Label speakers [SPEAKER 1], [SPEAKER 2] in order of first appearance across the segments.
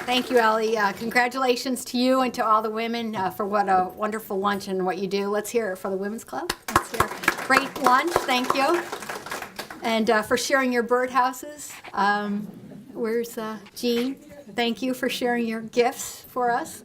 [SPEAKER 1] Thank you, Ellie. Congratulations to you and to all the women for what a wonderful lunch and what you do. Let's hear it for the Women's Club. Let's hear it. Great lunch, thank you. And for sharing your birdhouses. Where's Jean? Thank you for sharing your gifts for us.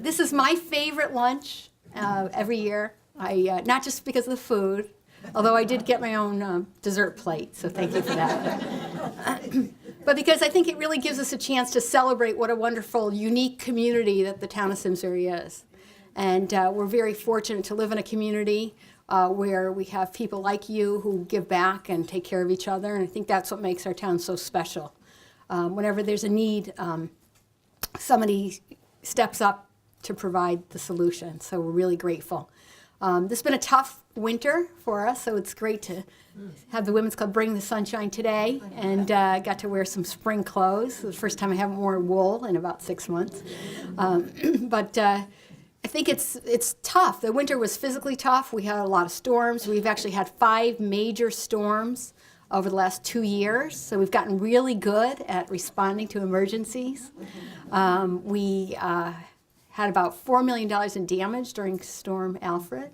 [SPEAKER 1] This is my favorite lunch every year. Not just because of the food, although I did get my own dessert plate, so thank you for that. But because I think it really gives us a chance to celebrate what a wonderful, unique community that the town of Simsbury is. And we're very fortunate to live in a community where we have people like you who give back and take care of each other, and I think that's what makes our town so special. Whenever there's a need, somebody steps up to provide the solution, so we're really grateful. This has been a tough winter for us, so it's great to have the Women's Club bring the sunshine today, and got to wear some spring clothes. It's the first time I haven't worn wool in about 6 months. But I think it's tough. The winter was physically tough. We had a lot of storms. We've actually had 5 major storms over the last 2 years, so we've gotten really good at responding to emergencies. We had about $4 million in damage during Storm Alfred,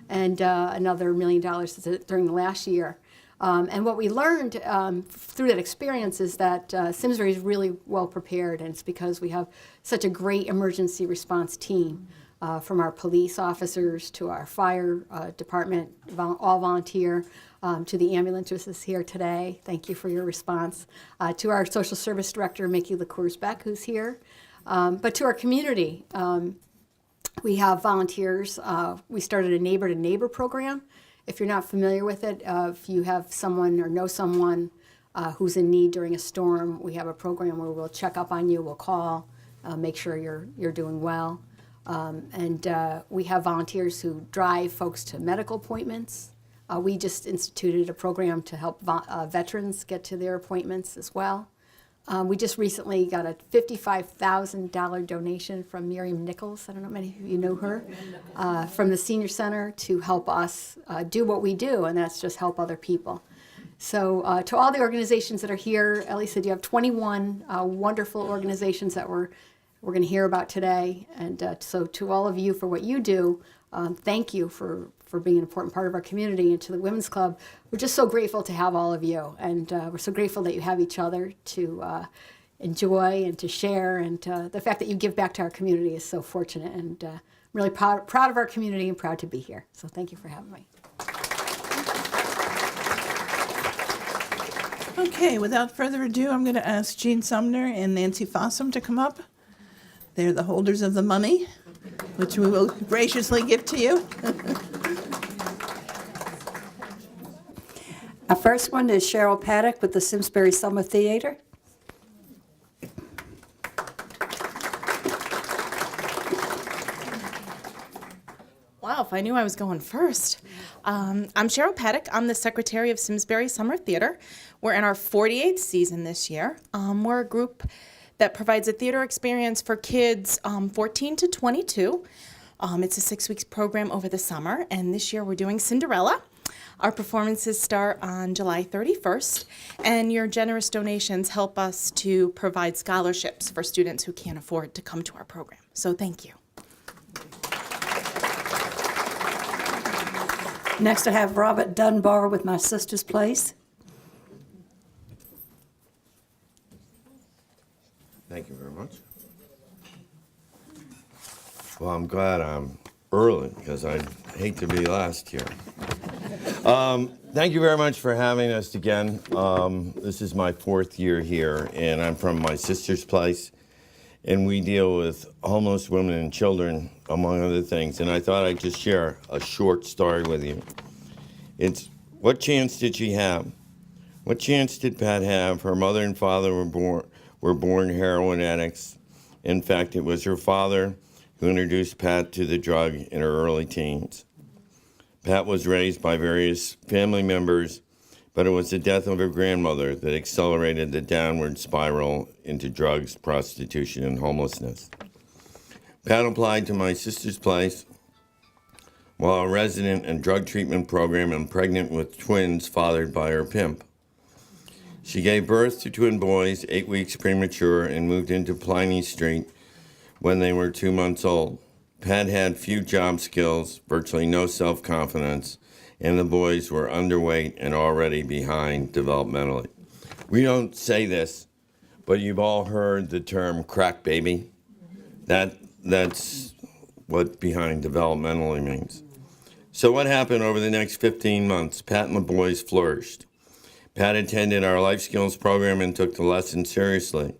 [SPEAKER 1] and another $1 million during the last year. And what we learned through that experience is that Simsbury is really well prepared, and it's because we have such a great emergency response team, from our police officers to our fire department, all volunteer, to the ambulances here today. Thank you for your response. To our social service director, Mickey LaCours-Beck, who's here. But to our community, we have volunteers. We started a neighbor-to-neighbor program. If you're not familiar with it, if you have someone or know someone who's in need during a storm, we have a program where we'll check up on you, we'll call, make sure you're doing well. And we have volunteers who drive folks to medical appointments. We just instituted a program to help veterans get to their appointments as well. We just recently got a $55,000 donation from Miriam Nichols. I don't know, many of you know her, from the Senior Center to help us do what we do, and that's just help other people. So to all the organizations that are here, Ellie said you have 21 wonderful organizations that we're going to hear about today. And so to all of you for what you do, thank you for being an important part of our community. And to the Women's Club, we're just so grateful to have all of you. And we're so grateful that you have each other to enjoy and to share. And the fact that you give back to our community is so fortunate. And I'm really proud of our community and proud to be here. So thank you for having me.
[SPEAKER 2] Okay, without further ado, I'm going to ask Jean Sumner and Nancy Fossum to come up. They're the holders of the money, which we will graciously give to you.
[SPEAKER 3] Our first one is Cheryl Paddock with the Simsbury Summer Theater.
[SPEAKER 4] Wow, if I knew I was going first. I'm Cheryl Paddock. I'm the secretary of Simsbury Summer Theater. We're in our 48th season this year. We're a group that provides a theater experience for kids 14 to 22. It's a 6-week program over the summer, and this year we're doing Cinderella. Our performances start on July 31st, and your generous donations help us to provide scholarships for students who can't afford to come to our program. So thank you.
[SPEAKER 3] Next, I have Robert Dunbar with My Sister's Place.
[SPEAKER 5] Thank you very much. Well, I'm glad I'm early because I hate to be last here. Thank you very much for having us again. This is my 4th year here, and I'm from My Sister's Place, and we deal with homeless women and children, among other things. And I thought I'd just share a short story with you. It's, what chance did she have? What chance did Pat have? Her mother and father were born heroin addicts. In fact, it was her father who introduced Pat to the drug in her early teens. Pat was raised by various family members, but it was the death of her grandmother that accelerated the downward spiral into drugs, prostitution, and homelessness. Pat applied to My Sister's Place while a resident in drug treatment program and pregnant with twins fathered by her pimp. She gave birth to twin boys, 8 weeks premature, and moved into Pliny Street when they were 2 months old. Pat had few job skills, virtually no self-confidence, and the boys were underweight and already behind developmentally. We don't say this, but you've all heard the term crack baby. That's what behind developmentally means. So what happened over the next 15 months? Pat and the boys flourished. Pat attended our life skills program and took the lesson seriously.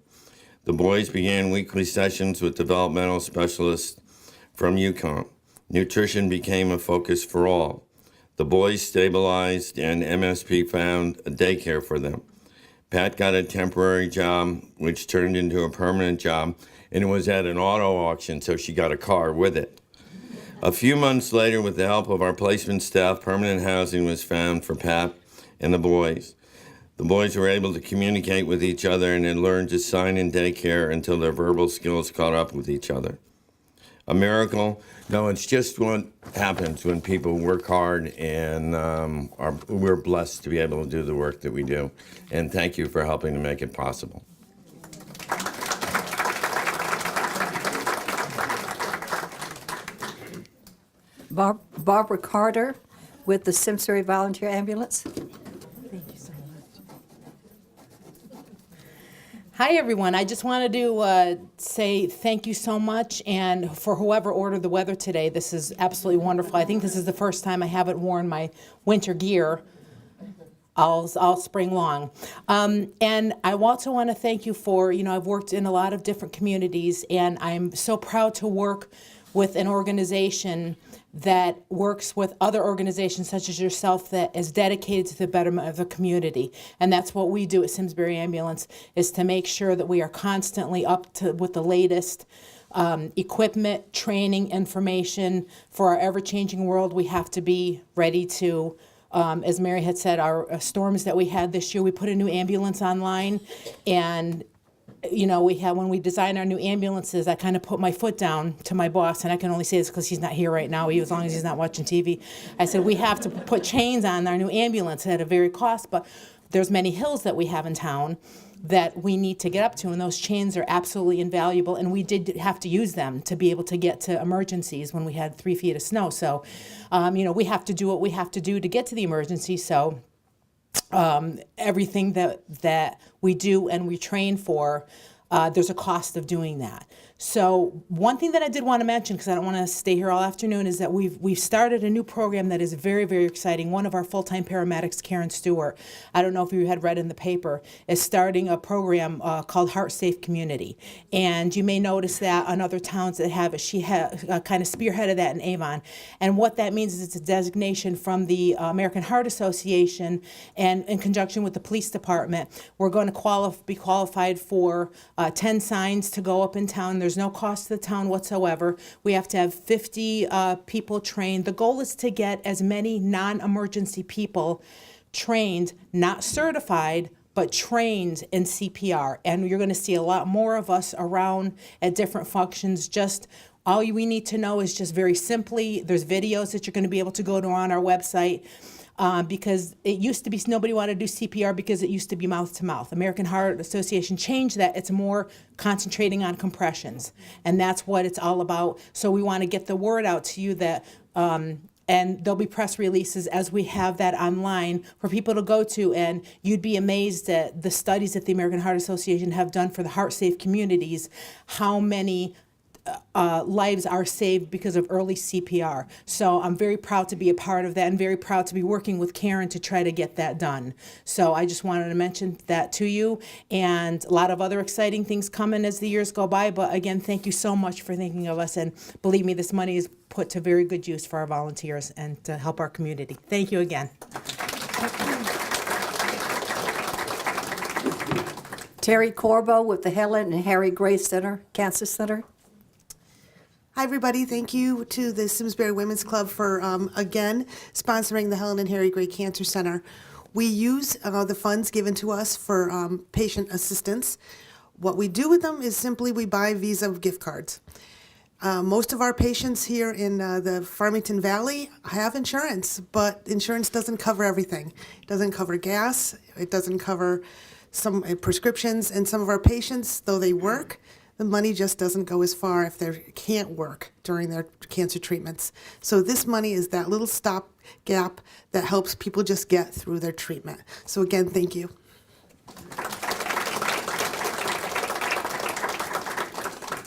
[SPEAKER 5] The boys began weekly sessions with developmental specialists from UConn. Nutrition became a focus for all. The boys stabilized and MSP found a daycare for them. Pat got a temporary job, which turned into a permanent job, and it was at an auto auction, so she got a car with it. A few months later, with the help of our placement staff, permanent housing was found for Pat and the boys. The boys were able to communicate with each other and had learned to sign in daycare until their verbal skills caught up with each other. A miracle? No, it's just what happens when people work hard, and we're blessed to be able to do the work that we do. And thank you for helping to make it possible.
[SPEAKER 3] Barbara Carter with the Simsbury Volunteer Ambulance.
[SPEAKER 4] Hi, everyone. I just wanted to say thank you so much, and for whoever ordered the weather today, this is absolutely wonderful. I think this is the first time I haven't worn my winter gear all spring long. And I also want to thank you for, I've worked in a lot of different communities, and I'm so proud to work with an organization that works with other organizations such as yourself that is dedicated to the betterment of the community. And that's what we do at Simsbury Ambulance, is to make sure that we are constantly up to with the latest equipment, training, information. For our ever-changing world, we have to be ready to, as Mary had said, our storms that we had this year, we put a new ambulance online, and when we design our new ambulances, I kind of put my foot down to my boss, and I can only say this because he's not here right now, as long as he's not watching TV. I said, we have to put chains on our new ambulance at a very cost, but there's many hills that we have in town that we need to get up to, and those chains are absolutely invaluable, and we did have to use them to be able to get to emergencies when we had 3 feet of snow. So, we have to do what we have to do to get to the emergency, so everything that we do and we train for, there's a cost of doing that. So one thing that I did want to mention, because I don't want to stay here all afternoon, is that we've started a new program that is very, very exciting. One of our full-time paramedics, Karen Stewart, I don't know if you had read in the paper, is starting a program called Heart Safe Community. And you may notice that on other towns that have it, she kind of spearheaded that in Avon. And what that means is it's a designation from the American Heart Association, and in conjunction with the police department, we're going to be qualified for 10 signs to go up in town. There's no cost to the town whatsoever. We have to have 50 people trained. The goal is to get as many non-emergency people trained, not certified, but trained in CPR. And you're going to see a lot more of us around at different functions. Just all we need to know is just very simply, there's videos that you're going to be able to go to on our website. Because it used to be nobody wanted to do CPR because it used to be mouth to mouth. American Heart Association changed that. It's more concentrating on compressions, and that's what it's all about. So we want to get the word out to you that, and there'll be press releases as we have that online for people to go to, and you'd be amazed at the studies that the American Heart Association have done for the heart safe communities, how many lives are saved because of early CPR. So I'm very proud to be a part of that, and very proud to be working with Karen to try to get that done. So I just wanted to mention that to you, and a lot of other exciting things coming as the years go by. But again, thank you so much for thinking of us, and believe me, this money is put to very good use for our volunteers and to help our community. Thank you again.
[SPEAKER 3] Terry Corbo with the Helen and Harry Gray Center, Cancer Center.
[SPEAKER 6] Hi, everybody. Thank you to the Simsbury Women's Club for, again, sponsoring the Helen and Harry Gray Cancer Center. We use the funds given to us for patient assistance. What we do with them is simply we buy Visa gift cards. Most of our patients here in the Farmington Valley have insurance, but insurance doesn't cover everything. It doesn't cover gas. It doesn't cover some prescriptions, and some of our patients, though they work, the money just doesn't go as far if they can't work during their cancer treatments. So this money is that little stopgap that helps people just get through their treatment. So again, thank you.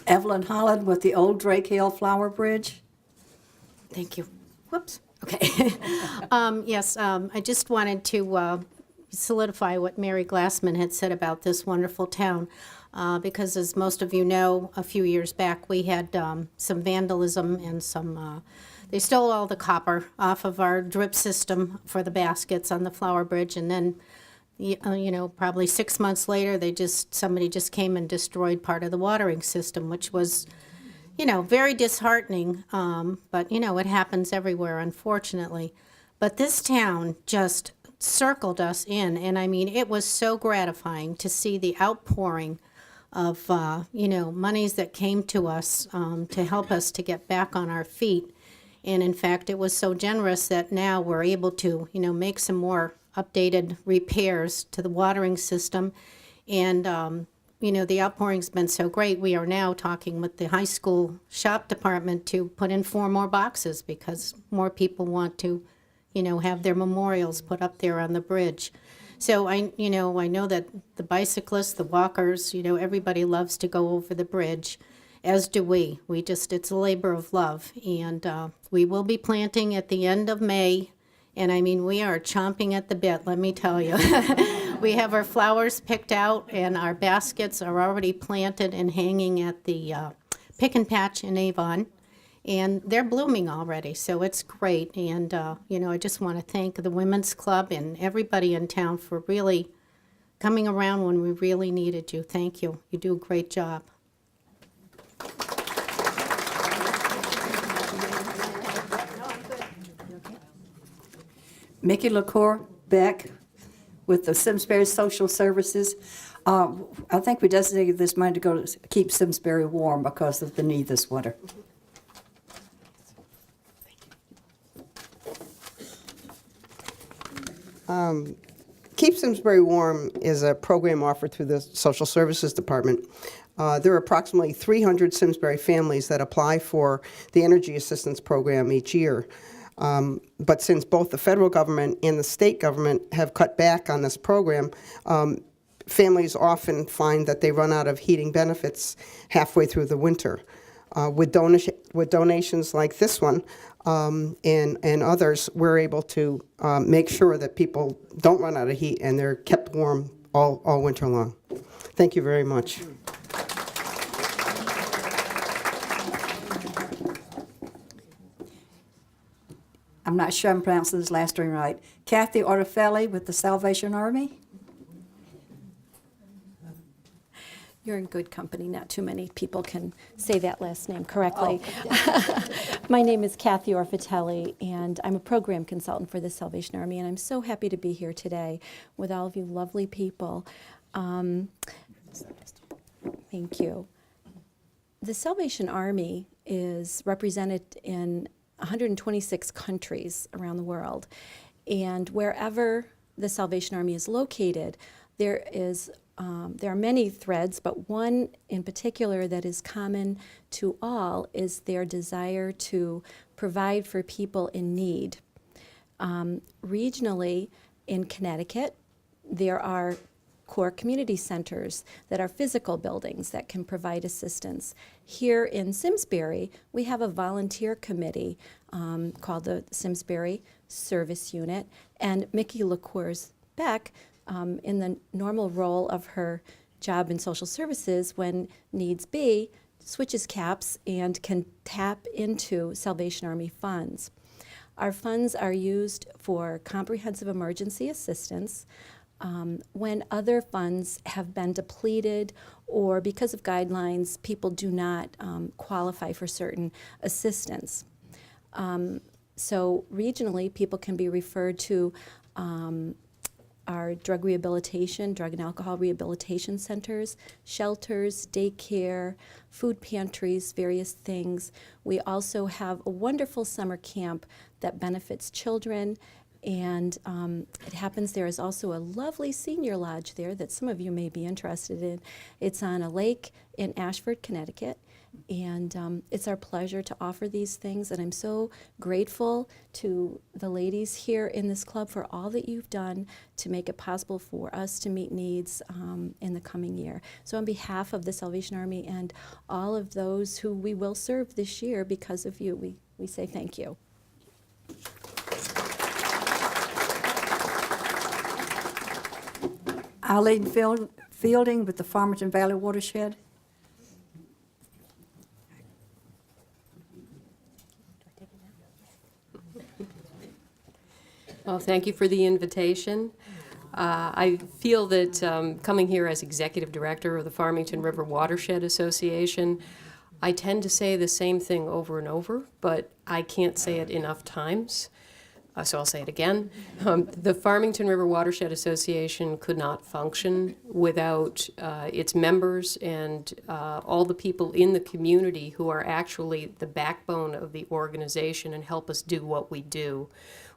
[SPEAKER 3] Evelyn Holland with the Old Drake Hill Flower Bridge.
[SPEAKER 7] Thank you. Whoops. Okay. Yes, I just wanted to solidify what Mary Glassman had said about this wonderful town. Because as most of you know, a few years back we had some vandalism and some, they stole all the copper off of our drip system for the baskets on the Flower Bridge, and then, you know, probably 6 months later, somebody just came and destroyed part of the watering system, which was, you know, very disheartening, but, you know, it happens everywhere, unfortunately. But this town just circled us in, and I mean, it was so gratifying to see the outpouring of, you know, monies that came to us to help us to get back on our feet. And in fact, it was so generous that now we're able to, you know, make some more updated repairs to the watering system. And, you know, the outpouring's been so great, we are now talking with the high school shop department to put in 4 more boxes because more people want to, you know, have their memorials put up there on the bridge. So I know that the bicyclists, the walkers, you know, everybody loves to go over the bridge, as do we. It's a labor of love. And we will be planting at the end of May. And I mean, we are chomping at the bit, let me tell you. We have our flowers picked out and our baskets are already planted and hanging at the Pick and Patch in Avon. And they're blooming already, so it's great. And, you know, I just want to thank the Women's Club and everybody in town for really coming around when we really needed you. Thank you. You do a great job.
[SPEAKER 3] Mickey LaCour Beck with the Simsbury Social Services. I think we designated this money to go to keep Simsbury warm because of the need this winter.
[SPEAKER 8] Keep Simsbury Warm is a program offered through the Social Services Department. There are approximately 300 Simsbury families that apply for the Energy Assistance Program each year. But since both the federal government and the state government have cut back on this program, families often find that they run out of heating benefits halfway through the winter. With donations like this one and others, we're able to make sure that people don't run out of heat and they're kept warm all winter long. Thank you very much.
[SPEAKER 3] I'm not sure I'm pronouncing this last name right. Kathy Ortafelli with the Salvation Army.
[SPEAKER 9] You're in good company. Not too many people can say that last name correctly. Oh. My name is Kathy Orfatelli, and I'm a program consultant for the Salvation Army, and I'm so happy to be here today with all of you lovely people. Thank you. The Salvation Army is represented in 126 countries around the world, and wherever the Salvation Army is located, there are many threads, but one in particular that is common to all is their desire to provide for people in need. Regionally, in Connecticut, there are core community centers that are physical buildings that can provide assistance. Here in Simsbury, we have a volunteer committee called the Simsbury Service Unit, and Mickey LaCour's Beck, in the normal role of her job in social services, when needs be, switches caps and can tap into Salvation Army funds. Our funds are used for comprehensive emergency assistance when other funds have been depleted or because of guidelines, people do not qualify for certain assistance. So regionally, people can be referred to our drug and alcohol rehabilitation centers, shelters, daycare, food pantries, various things. We also have a wonderful summer camp that benefits children And it happens there is also a lovely senior lodge there that some of you may be interested in. It's on a lake in Ashford, Connecticut. And it's our pleasure to offer these things. And I'm so grateful to the ladies here in this club for all that you've done to make it possible for us to meet needs in the coming year. So on behalf of the Salvation Army and all of those who we will serve this year because of you, we say thank you.
[SPEAKER 3] Eileen Fielding with the Farmington Valley Watershed.
[SPEAKER 10] Well, thank you for the invitation. I feel that coming here as Executive Director of the Farmington River Watershed Association, I tend to say the same thing over and over, but I can't say it enough times. So I'll say it again. The Farmington River Watershed Association could not function without its members and all the people in the community who are actually the backbone of the organization and help us do what we do,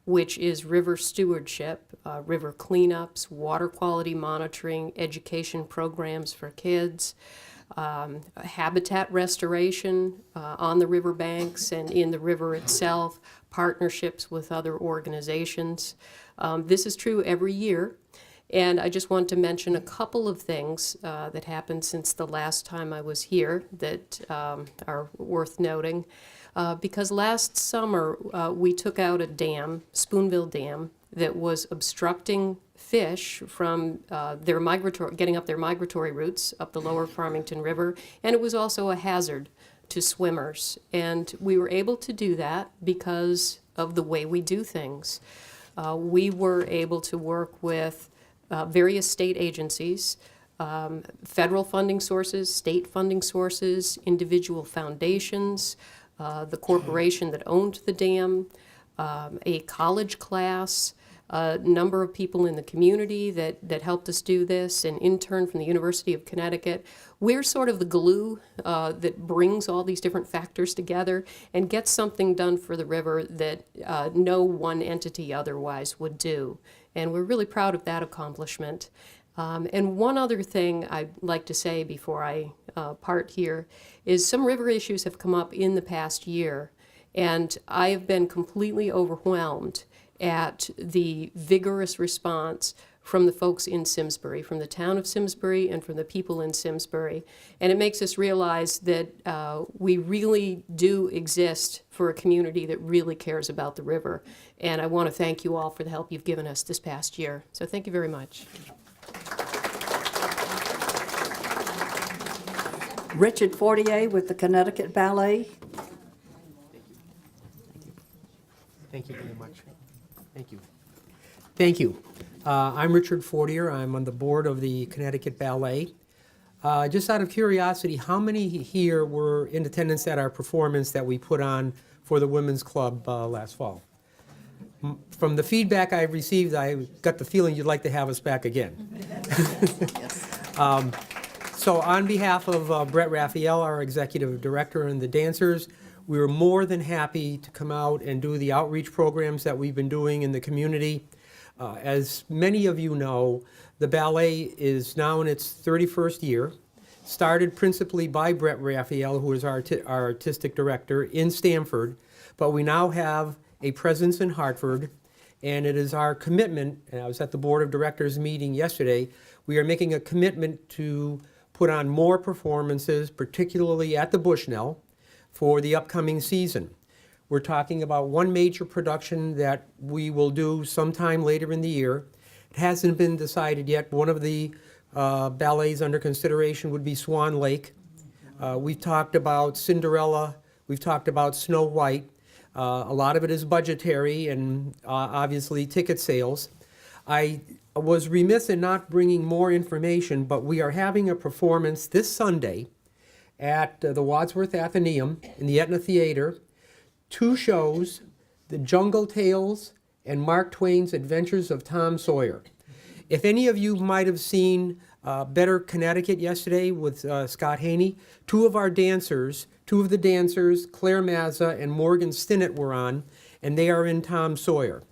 [SPEAKER 10] which is river stewardship, river cleanups, water quality monitoring, education programs for kids, habitat restoration on the riverbanks and in the river itself, partnerships with other organizations. This is true every year. And I just want to mention a couple of things that happened since the last time I was here that are worth noting. Because last summer we took out a dam, Spoonville Dam, that was obstructing fish from getting up their migratory routes up the lower Farmington River, and it was also a hazard to swimmers. And we were able to do that because of the way we do things. We were able to work with various state agencies, federal funding sources, state funding sources, individual foundations, the corporation that owned the dam, a college class, a number of people in the community that helped us do this, an intern from the University of Connecticut. We're sort of the glue that brings all these different factors together and gets something done for the river that no one entity otherwise would do. And we're really proud of that accomplishment. And one other thing I'd like to say before I part here is some river issues have come up in the past year, and I have been completely overwhelmed at the vigorous response from the folks in Simsbury, from the town of Simsbury and from the people in Simsbury. And it makes us realize that we really do exist for a community that really cares about the river. And I want to thank you all for the help you've given us this past year. So thank you very much.
[SPEAKER 3] Richard Fortier with the Connecticut Ballet.
[SPEAKER 11] Thank you very much. Thank you. Thank you. I'm Richard Fortier. I'm on the board of the Connecticut Ballet. Just out of curiosity, how many here were in attendance at our performance that we put on for the Women's Club last fall? From the feedback I've received, I got the feeling you'd like to have us back again. So on behalf of Brett Raphael, our executive director, and the dancers, we were more than happy to come out and do the outreach programs that we've been doing in the community. As many of you know, the ballet is now in its 31st year, started principally by Brett Raphael, who is our artistic director in Stamford, but we now have a presence in Hartford, and it is our commitment, and I was at the board of directors meeting yesterday, we are making a commitment to put on more performances, particularly at the Bushnell, for the upcoming season. We're talking about one major production that we will do sometime later in the year. It hasn't been decided yet. One of the ballets under consideration would be Swan Lake. We've talked about Cinderella. We've talked about Snow White. A lot of it is budgetary and obviously ticket sales. I was remiss in not bringing more information, but we are having a performance this Sunday at the Wadsworth Athenaeum in the Etna Theater. 2 shows, The Jungle Tales and Mark Twain's Adventures of Tom Sawyer. If any of you might have seen Better Connecticut yesterday with Scott Haney, two of the dancers, Claire Mazza and Morgan Stinnett, were on, and they are in Tom Sawyer.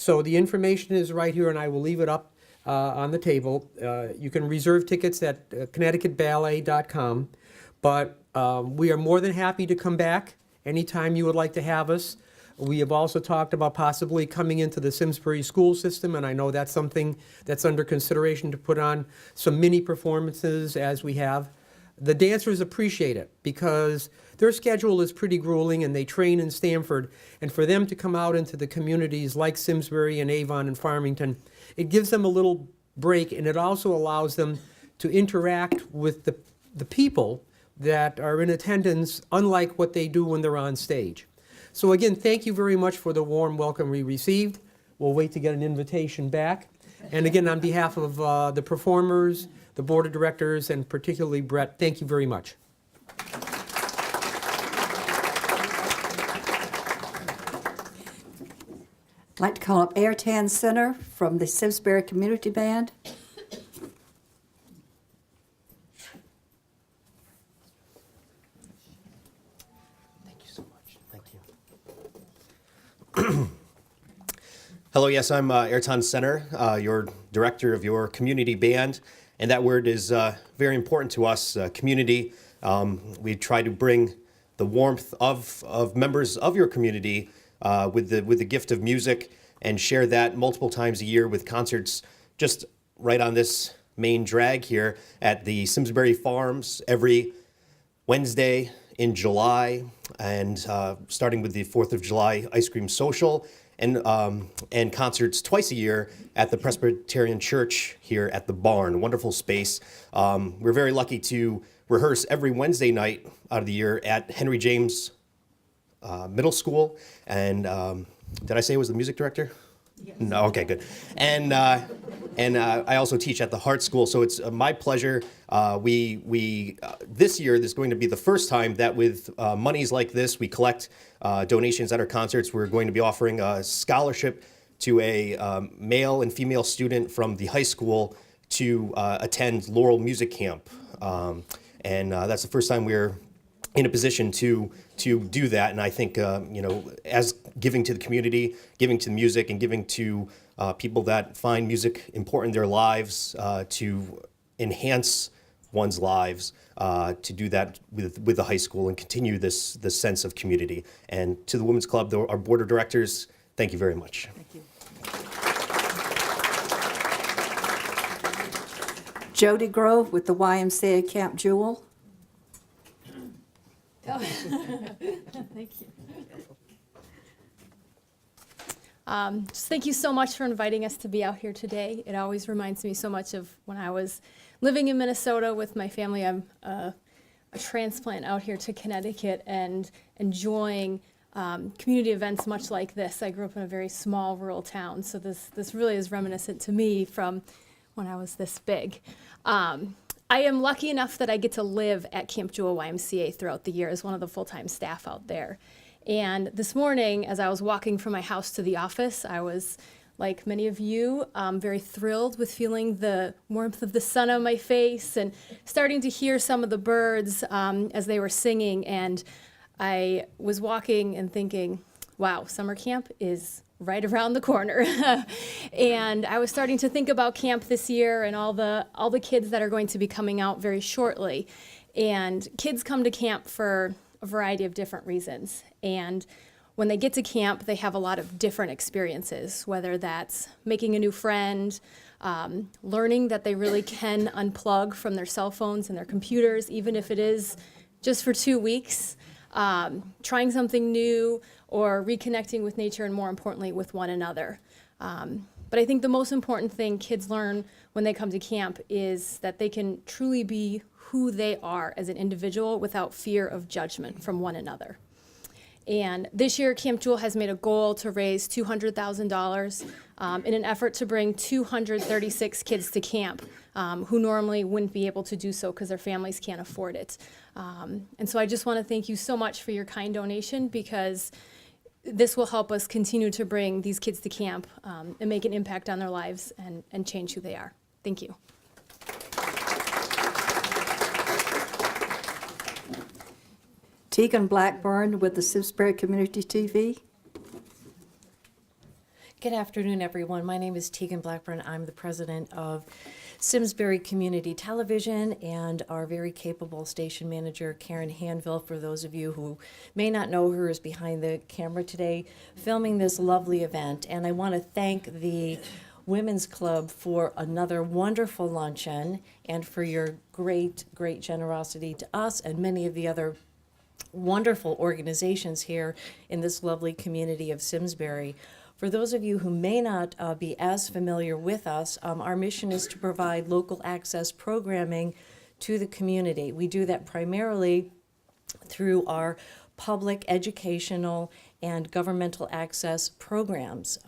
[SPEAKER 11] So the information is right here, and I will leave it up on the table. You can reserve tickets at ConnecticutBallet.com, but we are more than happy to come back anytime you would like to have us. We have also talked about possibly coming into the Simsbury school system, and I know that's something that's under consideration to put on some mini performances as we have. The dancers appreciate it because their schedule is pretty grueling and they train in Stamford, and for them to come out into the communities like Simsbury and Avon and Farmington, it gives them a little break, and it also allows them to interact with the people that are in attendance, unlike what they do when they're on stage. So again, thank you very much for the warm welcome we received. We'll wait to get an invitation back. And again, on behalf of the performers, the board of directors, and particularly Brett, thank you very much.
[SPEAKER 3] I'd like to call up Airtan Center from the Simsbury Community Band.
[SPEAKER 12] Hello, yes, I'm Airton Center, your director of your community band, and that word is very important to us, community. We try to bring the warmth of members of your community with the gift of music and share that multiple times a year with concerts just right on this main drag here at the Simsbury Farms every Wednesday in July, and starting with the 4th of July Ice Cream Social, and concerts twice a year at the Presbyterian Church here at the Barn. Wonderful space. We're very lucky to rehearse every Wednesday night out of the year at Henry James Middle School. And did I say I was the music director? Yes. No, okay, good. And I also teach at the Hart School, so it's my pleasure. This year, this is going to be the first time that with monies like this, we collect donations at our concerts. We're going to be offering a scholarship to a male and female student from the high school to attend Laurel Music Camp. And that's the first time we're in a position to do that. And I think, as giving to the community, giving to music, and giving to people that find music important in their lives, to enhance one's lives, to do that with the high school and continue this sense of community. And to the Women's Club, our board of directors, thank you very much.
[SPEAKER 3] Thank you. Jody Grove with the YMCA Camp Jewel.
[SPEAKER 13] Thank you. Just thank you so much for inviting us to be out here today. It always reminds me so much of when I was living in Minnesota with my family. I'm a transplant out here to Connecticut and enjoying community events much like this. I grew up in a very small rural town, so this really is reminiscent to me from when I was this big. I am lucky enough that I get to live at Camp Jewel YMCA throughout the year as one of the full-time staff out there. And this morning, as I was walking from my house to the office, I was, like many of you, very thrilled with feeling the warmth of the sun on my face and starting to hear some of the birds as they were singing. And I was walking and thinking, wow, summer camp is right around the corner. And I was starting to think about camp this year and all the kids that are going to be coming out very shortly. And kids come to camp for a variety of different reasons. And when they get to camp, they have a lot of different experiences, whether that's making a new friend, learning that they really can unplug from their cell phones and their computers, even if it is just for 2 weeks, trying something new, or reconnecting with nature, and more importantly, with one another. But I think the most important thing kids learn when they come to camp is that they can truly be who they are as an individual without fear of judgment from one another. And this year, Camp Jewel has made a goal to raise $200,000 in an effort to bring 236 kids to camp who normally wouldn't be able to do so because their families can't afford it. And so I just want to thank you so much for your kind donation, because this will help us continue to bring these kids to camp and make an impact on their lives and change who they are. Thank you.
[SPEAKER 3] Tegan Blackburn with the Simsbury Community TV.
[SPEAKER 14] Good afternoon, everyone. My name is Tegan Blackburn. I'm the president of Simsbury Community Television, and our very capable station manager, Karen Hanville, for those of you who may not know her, is behind the camera today filming this lovely event. And I want to thank the Women's Club for another wonderful luncheon and for your great generosity to us and many of the other wonderful organizations here in this lovely community of Simsbury. For those of you who may not be as familiar with us, our mission is to provide local access programming to the community. We do that primarily through our public, educational, and governmental access programs.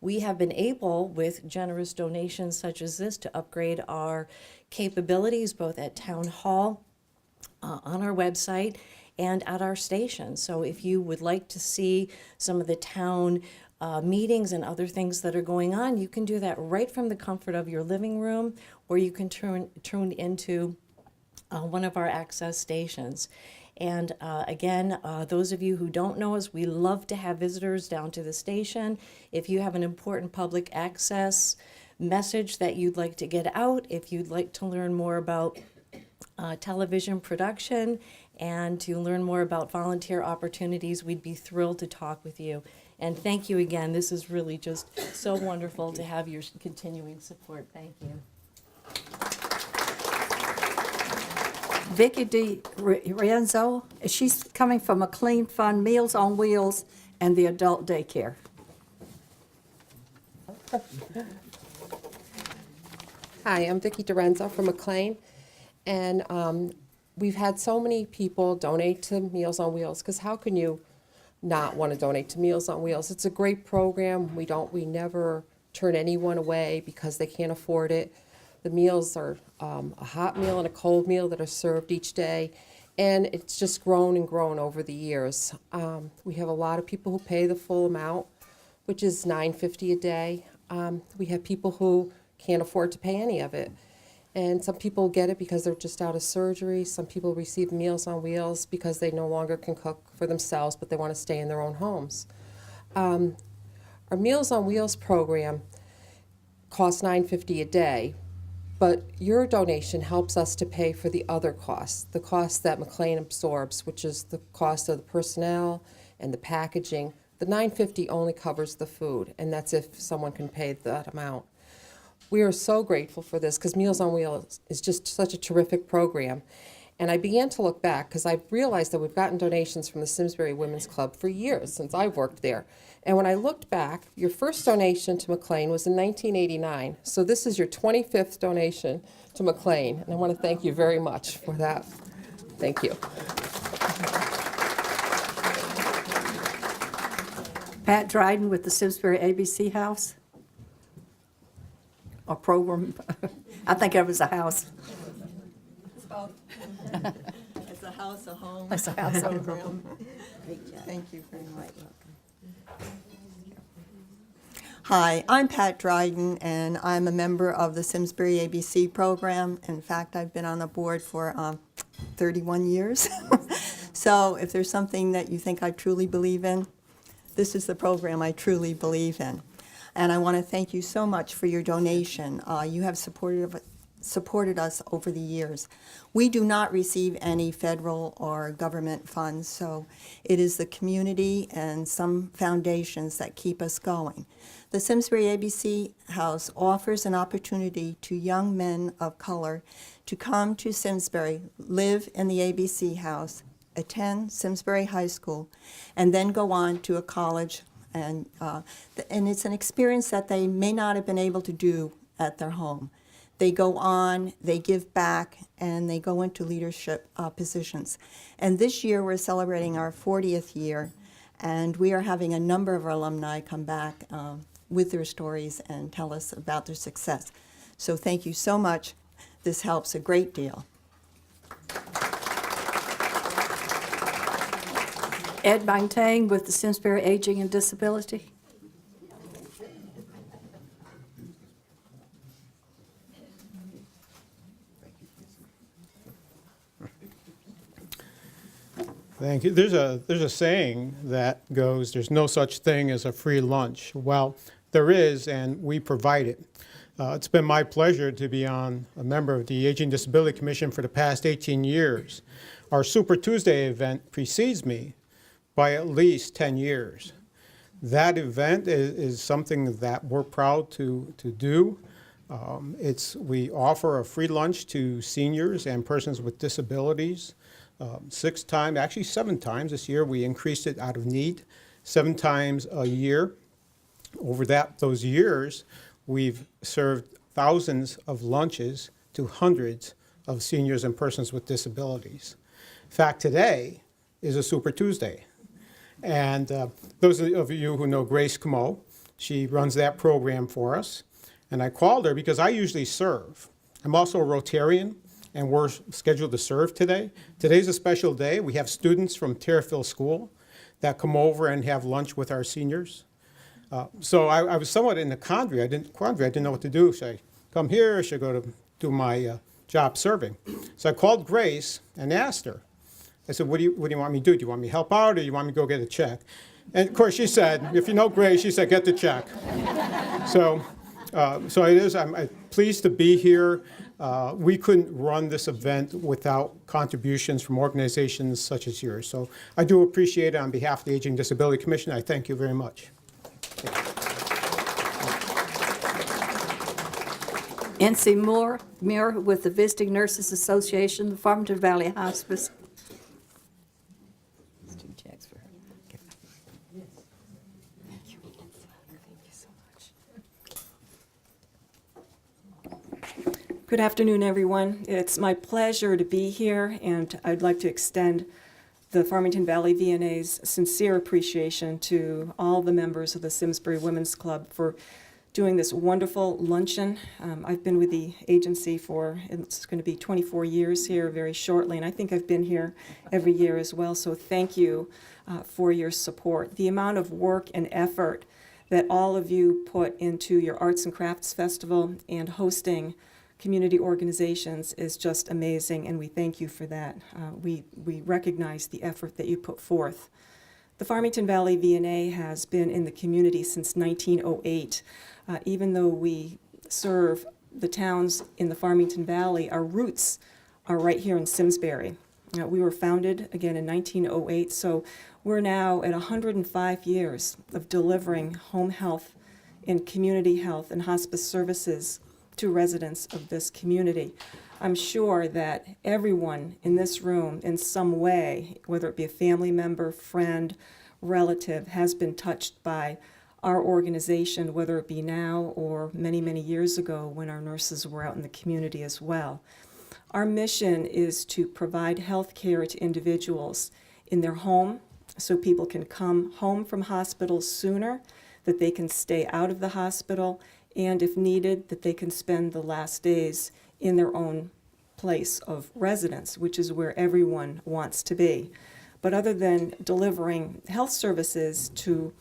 [SPEAKER 14] We have been able, with generous donations such as this, to upgrade our capabilities both at Town Hall, on our website, and at our station. So if you would like to see some of the town meetings and other things that are going on, you can do that right from the comfort of your living room, or you can tune into one of our access stations. And again, those of you who don't know us, we love to have visitors down to the station. If you have an important public access message that you'd like to get out, if you'd like to learn more about television production and to learn more about volunteer opportunities, we'd be thrilled to talk with you. And thank you again. This is really just so wonderful to have your continuing support. Thank you.
[SPEAKER 3] Vicki D. Rienzo, she's coming from McLean Fund, Meals on Wheels, and the adult daycare.
[SPEAKER 15] Hi, I'm Vicki DiRenzo from McLean, and we've had so many people donate to Meals on Wheels, because how can you not want to donate to Meals on Wheels? It's a great program. We never turn anyone away because they can't afford it. The meals are a hot meal and a cold meal that are served each day, and it's just grown and grown over the years. We have a lot of people who pay the full amount, which is $9.50 a day. We have people who can't afford to pay any of it. And some people get it because they're just out of surgery. Some people receive Meals on Wheels because they no longer can cook for themselves, but they want to stay in their own homes. Our Meals on Wheels program costs $9.50 a day, but your donation helps us to pay for the other costs, the costs that McLean absorbs, which is the cost of the personnel and the packaging. The $9.50 only covers the food, and that's if someone can pay that amount. We are so grateful for this because Meals on Wheels is just such a terrific program. And I began to look back because I realized that we've gotten donations from the Simsbury Women's Club for years since I've worked there. And when I looked back, your first donation to McLean was in 1989. So this is your 25th donation to McLean. And I want to thank you very much for that. Thank you.
[SPEAKER 3] Pat Dryden with the Simsbury ABC House. Or program. I think it was a house.
[SPEAKER 16] It's both. It's a house, a home.
[SPEAKER 3] It's a house, a home.
[SPEAKER 16] program. Thank you very much. Hi, I'm Pat Dryden, and I'm a member of the Simsbury ABC program. In fact, I've been on the board for 31 years. So if there's something that you think I truly believe in, this is the program I truly believe in. And I want to thank you so much for your donation. You have supported us over the years. We do not receive any federal or government funds, so it is the community and some foundations that keep us going. The Simsbury ABC House offers an opportunity to young men of color to come to Simsbury, live in the ABC House, attend Simsbury High School, and then go on to a college. And it's an experience that they may not have been able to do at their home. They go on, they give back, and they go into leadership positions. And this year we're celebrating our 40th year, and we are having a number of our alumni come back with their stories and tell us about their success. So thank you so much. This helps a great deal.
[SPEAKER 3] Ed Bangtang with the Simsbury Aging and Disability.
[SPEAKER 17] Thank you. There's a saying that goes, there's no such thing as a free lunch. Well, there is, and we provide it. It's been my pleasure to be a member of the Aging Disability Commission for the past 18 years. Our Super Tuesday event precedes me by at least 10 years. That event is something that we're proud to do. We offer a free lunch to seniors and persons with disabilities 6 times, actually 7 times this year. We increased it out of need, 7 times a year. Over those years, we've served thousands of lunches to hundreds of seniors and persons with disabilities. In fact, today is a Super Tuesday. And those of you who know Grace Camo, she runs that program for us. And I called her because I usually serve. I'm also a Rotarian, and we're scheduled to serve today. Today's a special day. We have students from Terrifield School that come over and have lunch with our seniors. So I was somewhat in a quandary. I didn't know what to do. Should I come here or should I go to do my job serving? So I called Grace and asked her. I said, what do you want me to do? Do you want me to help out or do you want me to go get a check? And of course she said, if you know Grace, she said, get the check. So I'm pleased to be here. We couldn't run this event without contributions from organizations such as yours. So I do appreciate it on behalf of the Aging Disability Commission. I thank you very much.
[SPEAKER 3] N.C. Moore with the Visiting Nurses Association, the Farmington Valley Hospice.
[SPEAKER 18] Good afternoon, everyone. It's my pleasure to be here, and I'd like to extend the Farmington Valley VNA's sincere appreciation to all the members of the Simsbury Women's Club for doing this wonderful luncheon. I've been with the agency it's going to be 24 years here very shortly, and I think I've been here every year as well, so thank you for your support. The amount of work and effort that all of you put into your Arts and Crafts Festival and hosting community organizations is just amazing, and we thank you for that. We recognize the effort that you put forth. The Farmington Valley VNA has been in the community since 1908. Even though we serve the towns in the Farmington Valley, our roots are right here in Simsbury. We were founded again in 1908, so we're now at 105 years of delivering home health and community health and hospice services to residents of this community. I'm sure that everyone in this room in some way, whether it be a family member, friend, relative, has been touched by our organization, whether it be now or many, many years ago when our nurses were out in the community as well. Our mission is to provide health care to individuals in their home so people can come home from hospitals sooner, that they can stay out of the hospital, and if needed, that they can spend the last days in their own place of residence, which is where everyone wants to be. But other than delivering health services to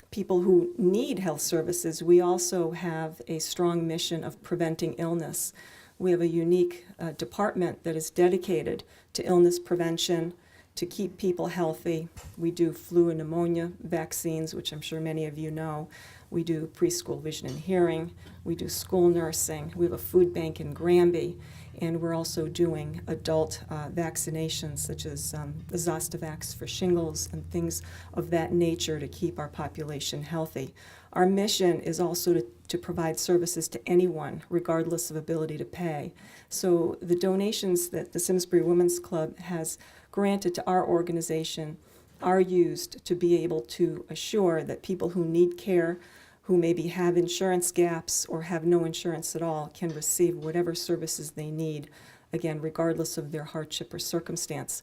[SPEAKER 18] people who need health services, we also have a strong mission of preventing illness. We have a unique department that is dedicated to illness prevention, to keep people healthy. We do flu and pneumonia vaccines, which I'm sure many of you know. We do preschool vision and hearing. We do school nursing. We have a food bank in Granby. And we're also doing adult vaccinations, such as the Zostavax for shingles and things of that nature to keep our population healthy. Our mission is also to provide services to anyone, regardless of ability to pay. So the donations that the Simsbury Women's Club has granted to our organization are used to be able to assure that people who need care, who maybe have insurance gaps or have no insurance at all, can receive whatever services they need, again, regardless of their hardship or circumstance.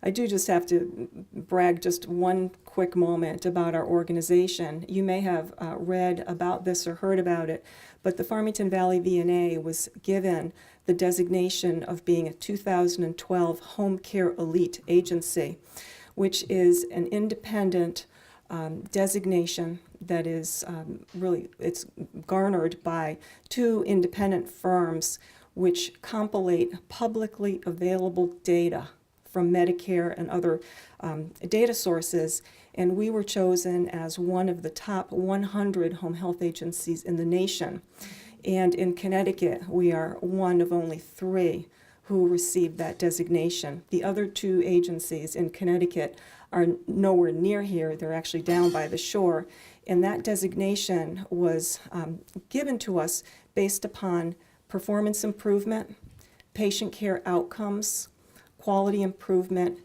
[SPEAKER 18] I do just have to brag just one quick moment about our organization. You may have read about this or heard about it, but the Farmington Valley VNA was given the designation of being a 2012 Home Care Elite Agency, which is an independent designation that is it's garnered by 2 independent firms which compilate publicly available data from Medicare and other data sources, and we were chosen as one of the top 100 home health agencies in the nation. And in Connecticut, we are one of only 3 who received that designation. The other 2 agencies in Connecticut are nowhere near here. They're actually down by the shore. And that designation was given to us based upon performance improvement, patient care outcomes, quality improvement,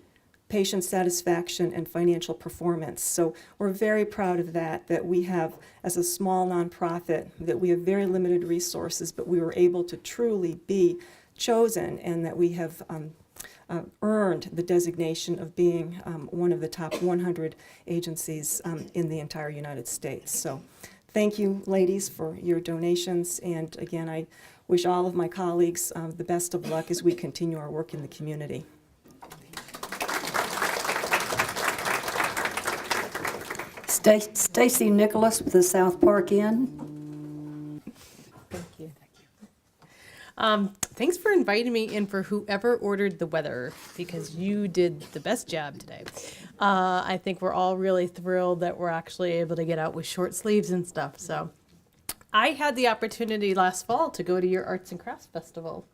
[SPEAKER 18] patient satisfaction, and financial performance. So we're very proud of that we have, as a small nonprofit, that we have very limited resources, but we were able to truly be chosen, and that we have earned the designation of being one of the top 100 agencies in the entire United States. So thank you, ladies, for your donations. And again, I wish all of my colleagues the best of luck as we continue our work in the community.
[SPEAKER 3] Stacy Nicholas with the South Park Inn.
[SPEAKER 10] Thank you. Thanks for inviting me in for whoever ordered the weather, because you did the best job today. I think we're all really thrilled that we're actually able to get out with short sleeves and stuff. So I had the opportunity last fall to go to your Arts and Crafts Festival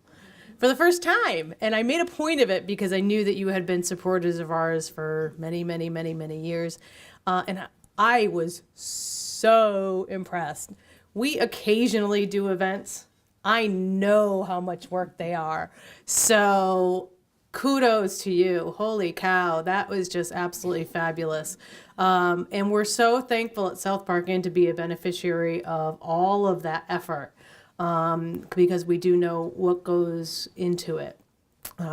[SPEAKER 10] for the first time. And I made a point of it because I knew that you had been supporters of ours for many, many, many, many years. And I was so impressed. We occasionally do events. I know how much work they are. So kudos to you. Holy cow, that was just absolutely fabulous. And we're so thankful at South Park Inn to be a beneficiary of all of that effort, because we do know what goes into it.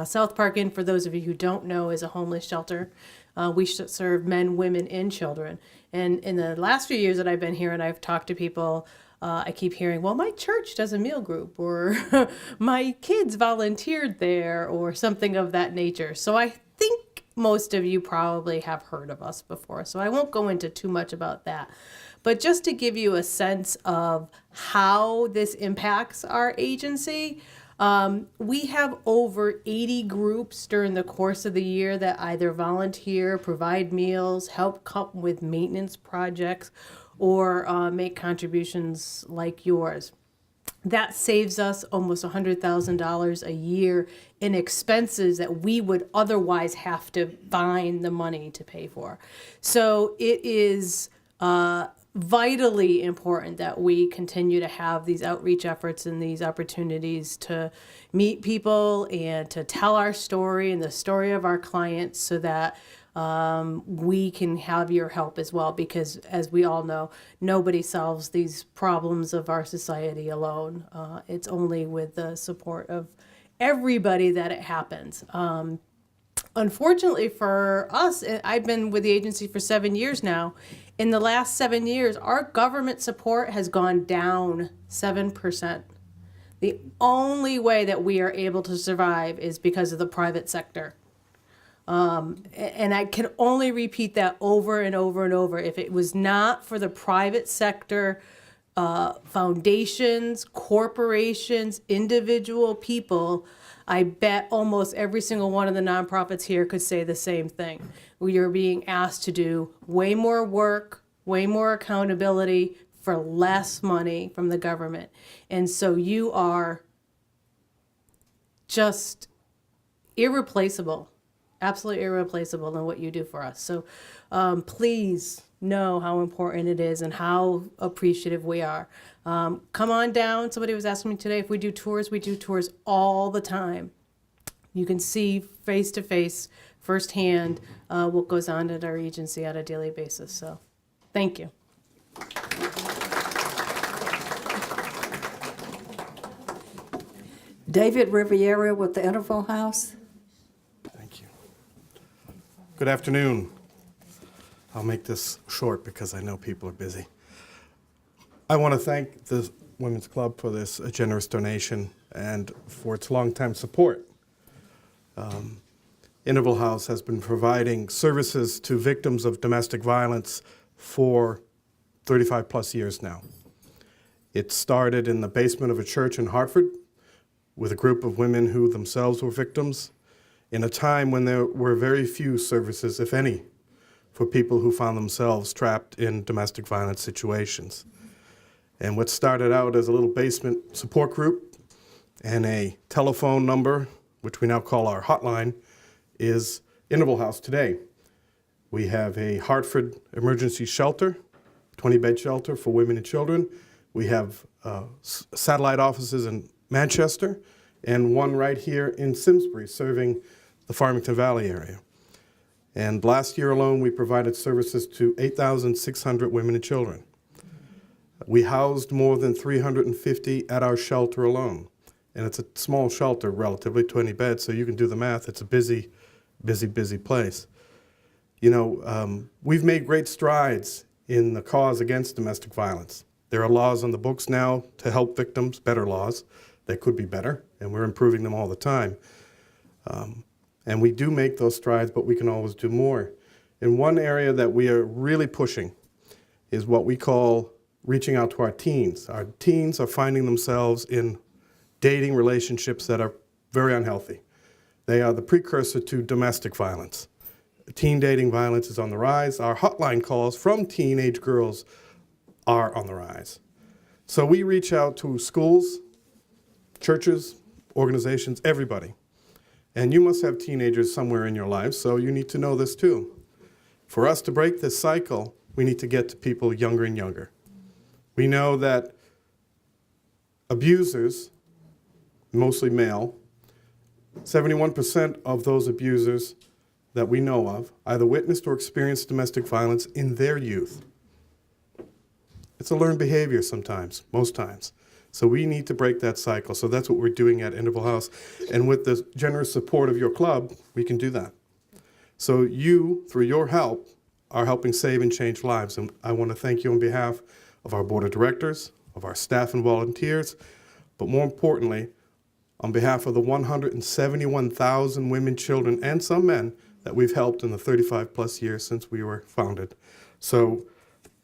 [SPEAKER 10] South Park Inn, for those of you who don't know, is a homeless shelter. We serve men, women, and children. And in the last few years that I've been here and I've talked to people, I keep hearing, well, my church does a meal group, or my kids volunteered there, or something of that nature. So I think most of you probably have heard of us before, so I won't go into too much about that. But just to give you a sense of how this impacts our agency, we have over 80 groups during the course of the year that either volunteer, provide meals, help come with maintenance projects, or make contributions like yours. That saves us almost $100,000 a year in expenses that we would otherwise have to find the money to pay for. So it is vitally important that we continue to have these outreach efforts and these opportunities to meet people and to tell our story and the story of our clients, so that we can have your help as well, because as we all know, nobody solves these problems of our society alone. It's only with the support of everybody that it happens. Unfortunately for us, I've been with the agency for 7 years now. In the last 7 years, our government support has gone down 7%. The only way that we are able to survive is because of the private sector. And I can only repeat that over and over and over. If it was not for the private sector, foundations, corporations, individual people, I bet almost every single one of the nonprofits here could say the same thing. We are being asked to do way more work, way more accountability for less money from the government. And so you are just irreplaceable. Absolutely irreplaceable in what you do for us. So please know how important it is and how appreciative we are. Come on down. Somebody was asking me today if we do tours. We do tours all the time. You can see face to face, firsthand, what goes on at our agency on a daily basis. So thank you.
[SPEAKER 3] David Riviera with the Interval House.
[SPEAKER 19] Good afternoon. I'll make this short because I know people are busy. I want to thank the Women's Club for this generous donation and for its longtime support. Interval House has been providing services to victims of domestic violence for 35 plus years now. It started in the basement of a church in Hartford with a group of women who themselves were victims. in a time when there were very few services, if any, for people who found themselves trapped in domestic violence situations. And what started out as a little basement support group and a telephone number, which we now call our hotline, is Interval House today. We have a Hartford emergency shelter, 20-bed shelter for women and children. We have satellite offices in Manchester and one right here in Simsbury serving the Farmington Valley area. And last year alone, we provided services to 8,600 women and children. We housed more than 350 at our shelter alone. And it's a small shelter, relatively, 20 beds, so you can do the math. It's a busy, busy, busy place. You know, we've made great strides in the cause against domestic violence. There are laws on the books now to help victims, better laws. They could be better, and we're improving them all the time. And we do make those strides, but we can always do more. And one area that we are really pushing is what we call reaching out to our teens. Our teens are finding themselves in dating relationships that are very unhealthy. They are the precursor to domestic violence. Teen dating violence is on the rise. Our hotline calls from teenage girls are on the rise. So we reach out to schools, churches, organizations, everybody. And you must have teenagers somewhere in your life, so you need to know this too. For us to break this cycle, we need to get to people younger and younger. We know that abusers, mostly male, 71% of those abusers that we know of either witnessed or experienced domestic violence in their youth. It's a learned behavior sometimes, most times. So we need to break that cycle. So that's what we're doing at Interval House. And with the generous support of your club, we can do that. So you, through your help, are helping save and change lives. And I want to thank you on behalf of our board of directors, of our staff and volunteers, but more importantly, on behalf of the 171,000 women, children, and some men that we've helped in the 35 plus years since we were founded. So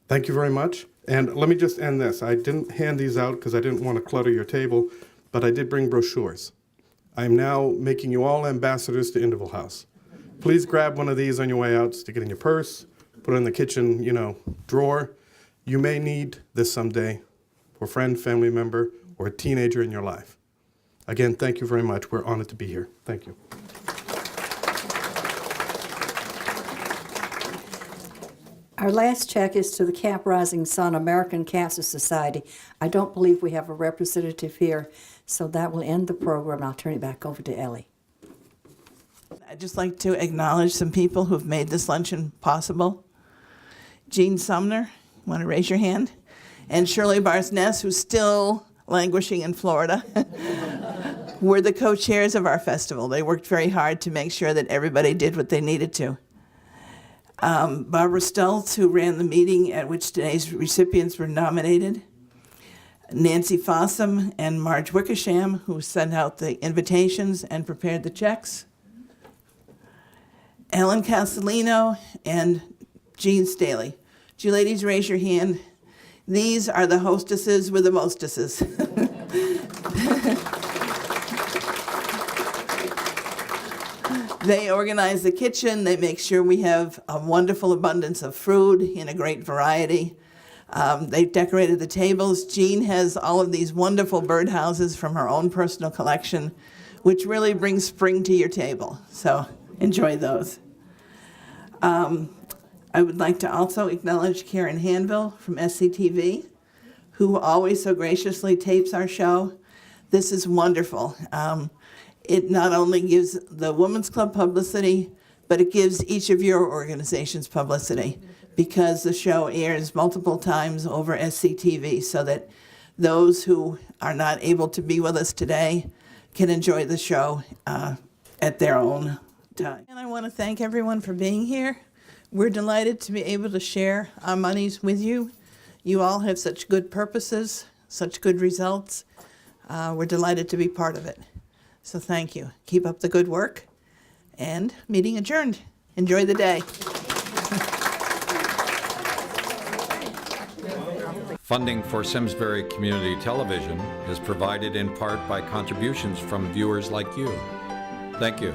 [SPEAKER 19] thank you very much. And let me just end this. I didn't hand these out because I didn't want to clutter your table, but I did bring brochures. I am now making you all ambassadors to Interval House. Please grab one of these on your way out, stick it in your purse, put it in the kitchen, drawer. You may need this someday for a friend, family member, or a teenager in your life. Again, thank you very much. We're honored to be here. Thank you.
[SPEAKER 3] Our last check is to the Camp Rising Sun American Cancer Society. I don't believe we have a representative here, so that will end the program. I'll turn it back over to Ellie.
[SPEAKER 2] I'd just like to acknowledge some people who've made this luncheon possible. Jean Sumner, want to raise your hand? And Shirley Barsness, who's still languishing in Florida. We're the co-chairs of our festival. They worked very hard to make sure that everybody did what they needed to. Barbara Stultz, who ran the meeting at which today's recipients were nominated. Nancy Fossum and Marge Wickersham, who sent out the invitations and prepared the checks. Helen Castellino and Jean Staley. Would you ladies raise your hand? These are the hostesses with the mostesses. They organize the kitchen. They make sure we have a wonderful abundance of food in a great variety. They've decorated the tables. Jean has all of these wonderful birdhouses from her own personal collection, which really brings spring to your table. So enjoy those. I would like to also acknowledge Karen Hanville from SCTV, who always so graciously tapes our show. This is wonderful. It not only gives the Women's Club publicity, but it gives each of your organizations publicity, because the show airs multiple times over SCTV so that those who are not able to be with us today can enjoy the show at their own time. And I want to thank everyone for being here. We're delighted to be able to share our monies with you. You all have such good purposes, such good results. We're delighted to be part of it. So thank you. Keep up the good work. And meeting adjourned. Enjoy the day.
[SPEAKER 20] Funding for Simsbury Community Television is provided in part by contributions from viewers like you. Thank you.